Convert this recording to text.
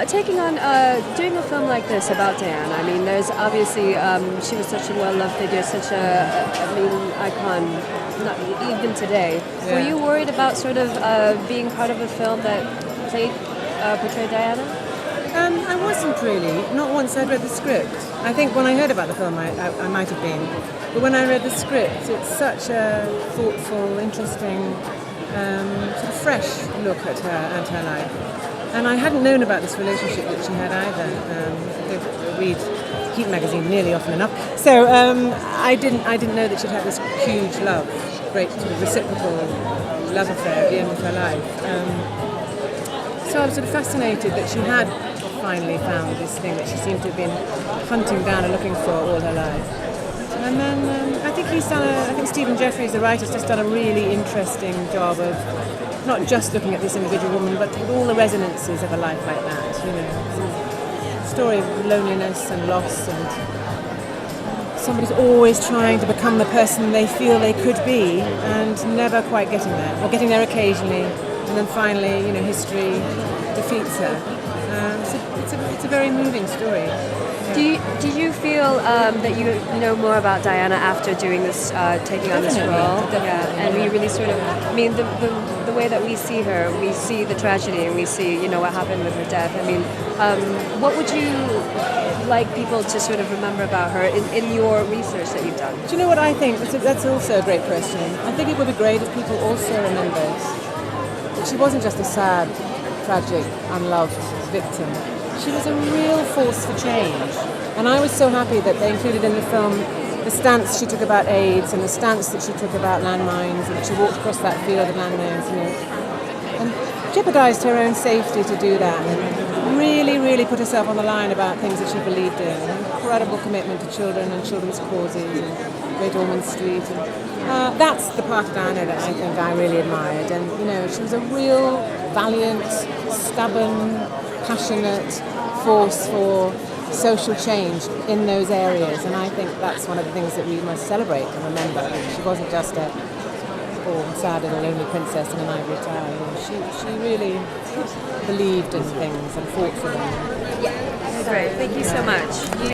Taking on, doing a film like this about Diana, I mean, there's obviously, she was such a well-loved figure, such icon, not even today. Yeah. Were you worried about sort of being part of a film that portrayed Diana? I wasn't really, not once I'd read the script. I think when I heard about the film I might have been, but when I read the script it's such a thoughtful, interesting, sort of fresh look at her and her life. And I hadn't known about this relationship that she had either. I read Heat magazine nearly often enough, so I didn't know that she'd had this huge love, great sort of reciprocal love affair at the end of her life. So I was sort of fascinated that she had finally found this thing that she seemed to have been hunting down and looking for all her life. And then I think Stephen Jeffries, the writer, has just done a really interesting job of not just looking at this individual woman, but all the resonances of a life like that. You know, it's a story of loneliness and loss, and somebody's always trying to become the person they feel they could be, and never quite getting there, or getting there occasionally, and then finally, you know, history defeats her. It's a very moving story. Yeah. Do you feel that you know more about Diana after doing this, taking on this role? Definitely. Yeah, and we really sort of, I mean, the way that we see her, we see the tragedy, and we see, you know, what happened with her death. I mean, what would you like people to sort of remember about her in your research that you've done? Do you know what I think? That's also a great question. I think it would be great if people also remembered that she wasn't just a sad, tragic, unloved victim. She was a real force for change. And I was so happy that they included in the film the stance she took about AIDS and the stance that she took about landmines, and that she walked across that field of landmines, you know, and jeopardised her own safety to do that, and really, really put herself on the line about things that she believed in. An incredible commitment to children and children's causes, and Great Ormond Street. And, that's the part of Diana that I think I really admired. And, you know, she was a real valiant, stubborn, passionate force for social change in those areas, and I think that's one of the things that we must celebrate and remember. She wasn't just a poor, sad little lonely princess in an ivory tower. You know, she really believed in things and fought for them. Yeah, great. Thank you so much.